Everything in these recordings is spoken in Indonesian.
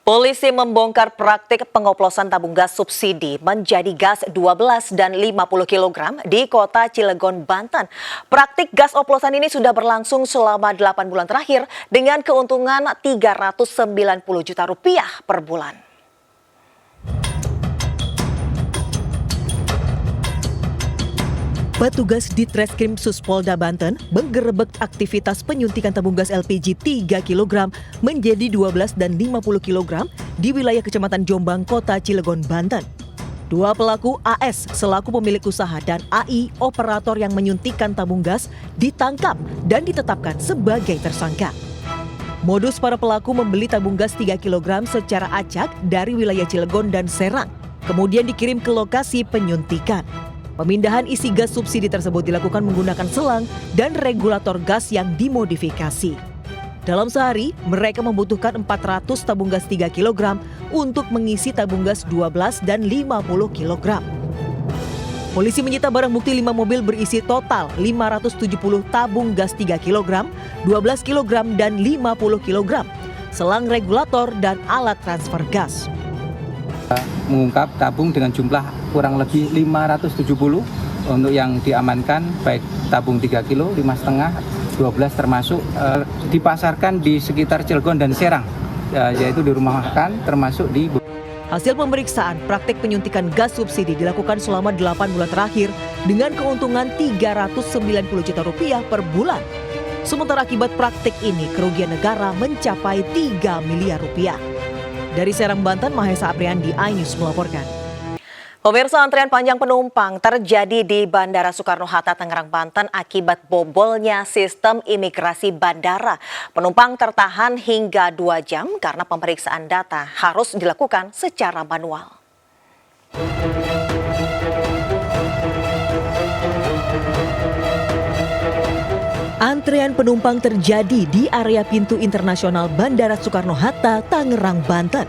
Polisi membongkar praktik pengoplosan tabung gas subsidi menjadi gas 12 dan 50 kg di kota Cilegon, Banten. Praktik gas oplosan ini sudah berlangsung selama 8 bulan terakhir dengan keuntungan Rp390 juta per bulan. Petugas Ditreskrim Suspolda Banten menggerebek aktivitas penyuntikan tabung gas LPG 3 kg menjadi 12 dan 50 kg di wilayah Kecamatan Jombang, Kota Cilegon, Banten. Dua pelaku AS selaku pemilik usaha dan AI operator yang menyuntikkan tabung gas ditangkap dan ditetapkan sebagai tersangka. Modus para pelaku membeli tabung gas 3 kg secara acak dari wilayah Cilegon dan Serang, kemudian dikirim ke lokasi penyuntikan. Pemindahan isi gas subsidi tersebut dilakukan menggunakan selang dan regulator gas yang dimodifikasi. Dalam sehari, mereka membutuhkan 400 tabung gas 3 kg untuk mengisi tabung gas 12 dan 50 kg. Polisi menyita barang bukti 5 mobil berisi total 570 tabung gas 3 kg, 12 kg, dan 50 kg, selang regulator dan alat transfer gas. Mengungkap tabung dengan jumlah kurang lebih 570 untuk yang diamankan, baik tabung 3 kilo, 5,5, 12 termasuk dipasarkan di sekitar Cilegon dan Serang, yaitu di rumah makan termasuk di. Hasil pemeriksaan, praktik penyuntikan gas subsidi dilakukan selama 8 bulan terakhir dengan keuntungan Rp390 juta per bulan. Sementara akibat praktik ini, kerugian negara mencapai Rp3 miliar. Dari Serang, Banten, Mahesa Apriandi, iNews melaporkan. Pemirsa, antrian panjang penumpang terjadi di Bandara Soekarno-Hatta, Tangerang, Banten akibat bobolnya sistem imigrasi bandara. Penumpang tertahan hingga 2 jam karena pemeriksaan data harus dilakukan secara manual. Antrean penumpang terjadi di area pintu internasional Bandara Soekarno-Hatta, Tangerang, Banten.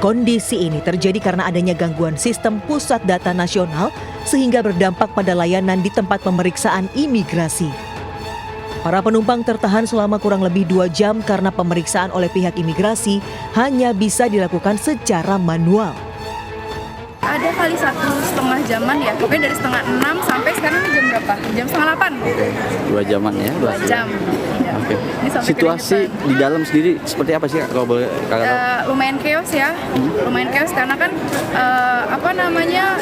Kondisi ini terjadi karena adanya gangguan sistem pusat data nasional sehingga berdampak pada layanan di tempat pemeriksaan imigrasi. Para penumpang tertahan selama kurang lebih 2 jam karena pemeriksaan oleh pihak imigrasi hanya bisa dilakukan secara manual. Ada kali 1,5 jaman ya, pokoknya dari 5:30 sampai sekarang ini jam berapa? Jam 7:30. 2 jaman ya? 2 jam. Ya. Oke. Situasi di dalam sendiri seperti apa sih kalau boleh kakak tahu? Lumayan chaos ya, lumayan chaos karena kan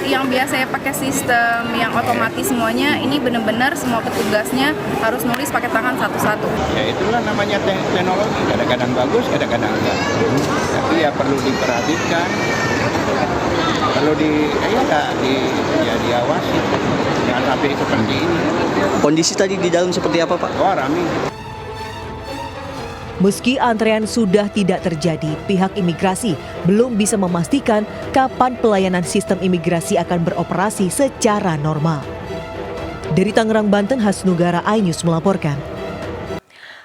yang biasanya pakai sistem yang otomatis semuanya, ini benar-benar semua petugasnya harus nulis pakai tangan satu-satu. Ya itulah namanya teknologi, kadang-kadang bagus, kadang-kadang enggak. Tapi ya perlu diperhatikan. Perlu diawasi, jangan sampai seperti ini. Kondisi tadi di dalam seperti apa, Pak? Oh, rame. Meski antrean sudah tidak terjadi, pihak imigrasi belum bisa memastikan kapan pelayanan sistem imigrasi akan beroperasi secara normal. Dari Tangerang, Banten, Hasnugara, iNews melaporkan.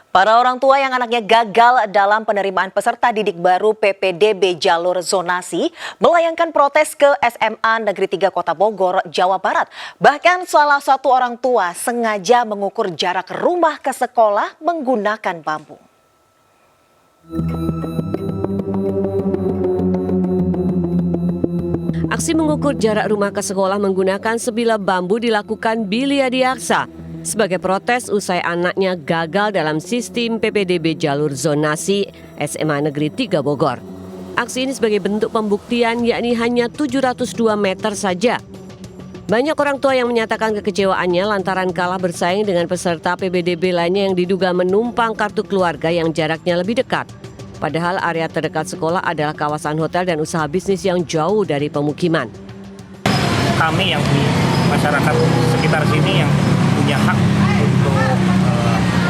Para orang tua yang anaknya gagal dalam penerimaan peserta didik baru PPDB jalur zonasi melayangkan protes ke SMA Negeri 3 Kota Bogor, Jawa Barat. Bahkan salah satu orang tua sengaja mengukur jarak rumah ke sekolah menggunakan bambu. Aksi mengukur jarak rumah ke sekolah menggunakan sebilah bambu dilakukan Billy Adiaksa sebagai protes usai anaknya gagal dalam sistem PPDB jalur zonasi SMA Negeri 3 Bogor. Aksi ini sebagai bentuk pembuktian yakni hanya 702 meter saja. Banyak orang tua yang menyatakan kekecewaannya lantaran kalah bersaing dengan peserta PPDB lainnya yang diduga menumpang kartu keluarga yang jaraknya lebih dekat. Padahal area terdekat sekolah adalah kawasan hotel dan usaha bisnis yang jauh dari pemukiman. Kami yang di masyarakat sekitar sini yang punya hak untuk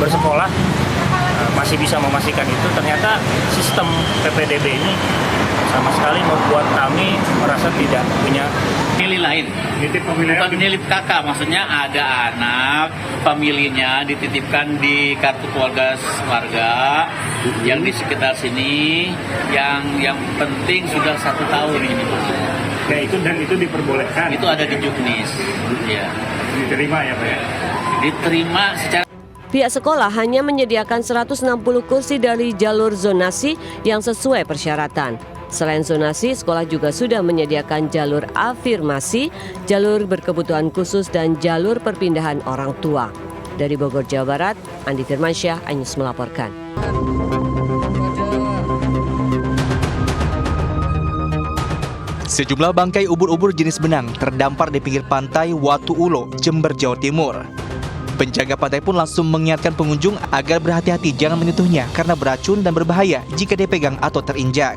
bersekolah masih bisa memastikan itu. Ternyata sistem PPDB ini sama sekali membuat kami merasa tidak punya pemilih lain. Bukan nilip kakak, maksudnya ada anak familinya dititipkan di kartu keluarga warga yang di sekitar sini yang penting sudah 1 tahun ini. Ya itu diperbolehkan. Itu ada di Juknis. Ya. Diterima ya Pak ya? Diterima secara. Pihak sekolah hanya menyediakan 160 kursi dari jalur zonasi yang sesuai persyaratan. Selain zonasi, sekolah juga sudah menyediakan jalur afirmasi, jalur berkebutuhan khusus, dan jalur perpindahan orang tua. Dari Bogor, Jawa Barat, Andi Firmansyah, iNews melaporkan. Sejumlah bangkai ubur-ubur jenis benang terdampar di pinggir pantai Watu Ulo, Jember, Jawa Timur. Penjaga pantai pun langsung mengingatkan pengunjung agar berhati-hati jangan menyentuhnya karena beracun dan berbahaya jika dipegang atau terinjak.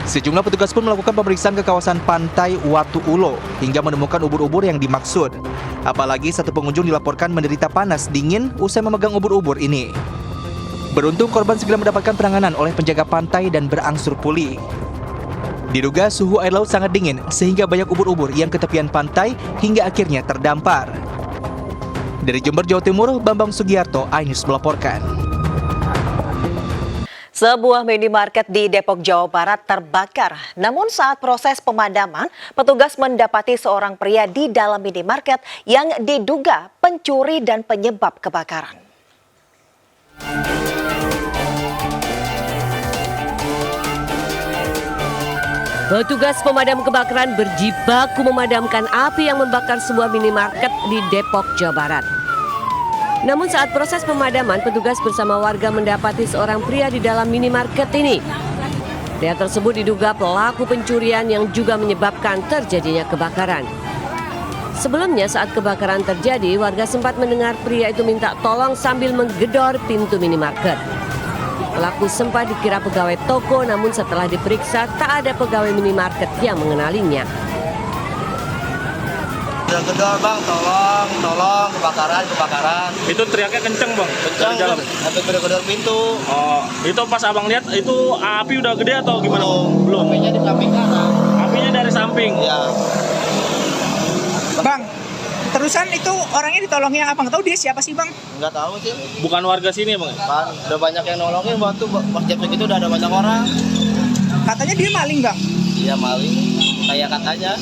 Sejumlah petugas pun melakukan pemeriksaan ke kawasan pantai Watu Ulo hingga menemukan ubur-ubur yang dimaksud. Apalagi satu pengunjung dilaporkan menderita panas dingin usai memegang ubur-ubur ini. Beruntung korban segera mendapatkan penanganan oleh penjaga pantai dan berangsur pulih. Diduga suhu air laut sangat dingin sehingga banyak ubur-ubur yang ke tepian pantai hingga akhirnya terdampar. Dari Jember, Jawa Timur, Bambang Sugiarto, iNews melaporkan. Sebuah minimarket di Depok, Jawa Barat terbakar. Namun saat proses pemadaman, petugas mendapati seorang pria di dalam minimarket yang diduga pencuri dan penyebab kebakaran. Petugas pemadam kebakaran berjibaku memadamkan api yang membakar sebuah minimarket di Depok, Jawa Barat. Namun saat proses pemadaman, petugas bersama warga mendapati seorang pria di dalam minimarket ini. Pria tersebut diduga pelaku pencurian yang juga menyebabkan terjadinya kebakaran. Sebelumnya saat kebakaran terjadi, warga sempat mendengar pria itu minta tolong sambil menggedor pintu minimarket. Pelaku sempat dikira pegawai toko, namun setelah diperiksa tak ada pegawai minimarket yang mengenalinya. Gedor bang, tolong, kebakaran. Itu teriaknya kenceng bang? Kencang, sampai gedor pintu. Oh, itu pas abang lihat itu api udah gede atau gimana? Belum. Apinya di samping kanan. Apinya dari samping? Iya. Bang, terusan itu orangnya ditolongin abang, tahu dia siapa sih bang? Nggak tahu sih. Bukan warga sini bang? Kan, udah banyak yang nolongin waktu pas jam segitu udah ada banyak orang. Katanya dia maling bang? Iya maling, kayak katanya.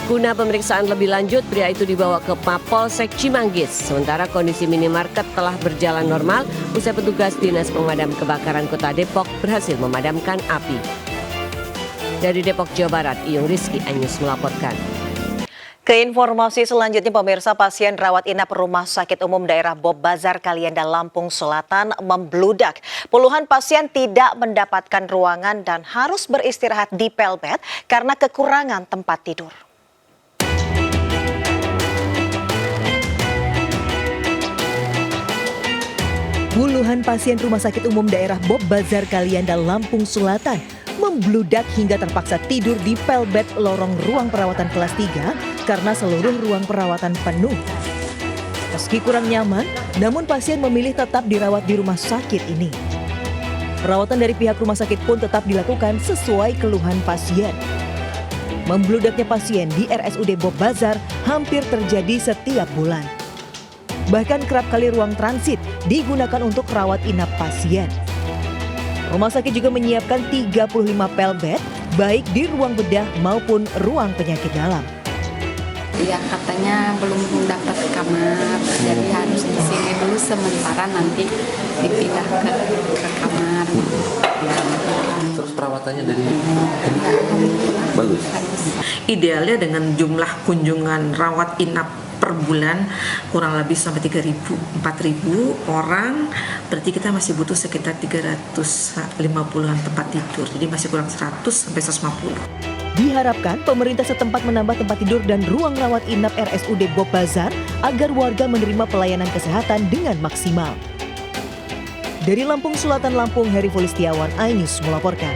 Guna pemeriksaan lebih lanjut, pria itu dibawa ke Mapolsek Cimanggis. Sementara kondisi minimarket telah berjalan normal usai petugas Dinas Pemadam Kebakaran Kota Depok berhasil memadamkan api. Dari Depok, Jawa Barat, Iyung Rizky, iNews melaporkan. Ke informasi selanjutnya, pemirsa, pasien rawat inap Rumah Sakit Umum Daerah Bob Bazar Kalianda, Lampung Selatan membludak. Puluhan pasien tidak mendapatkan ruangan dan harus beristirahat di pelbet karena kekurangan tempat tidur. Puluhan pasien Rumah Sakit Umum Daerah Bob Bazar Kalianda, Lampung Selatan membludak hingga terpaksa tidur di pelbet lorong ruang perawatan kelas 3 karena seluruh ruang perawatan penuh. Meski kurang nyaman, namun pasien memilih tetap dirawat di rumah sakit ini. Perawatan dari pihak rumah sakit pun tetap dilakukan sesuai keluhan pasien. Membludaknya pasien di RSUD Bob Bazar hampir terjadi setiap bulan. Bahkan kerap kali ruang transit digunakan untuk rawat inap pasien. Rumah sakit juga menyiapkan 35 pelbet, baik di ruang bedah maupun ruang penyakit dalam. Ya katanya belum dapat kamar, jadi harus di sini dulu sementara, nanti dipindah ke kamar. Terus perawatannya dari bagus. Idealnya dengan jumlah kunjungan rawat inap per bulan kurang lebih sampai 3.000-4.000 orang, berarti kita masih butuh sekitar 350-an tempat tidur, jadi masih kurang 100-150. Diharapkan pemerintah setempat menambah tempat tidur dan ruang rawat inap RSUD Bob Bazar agar warga menerima pelayanan kesehatan dengan maksimal. Dari Lampung Selatan, Lampung, Heri Fulistiawan, iNews melaporkan.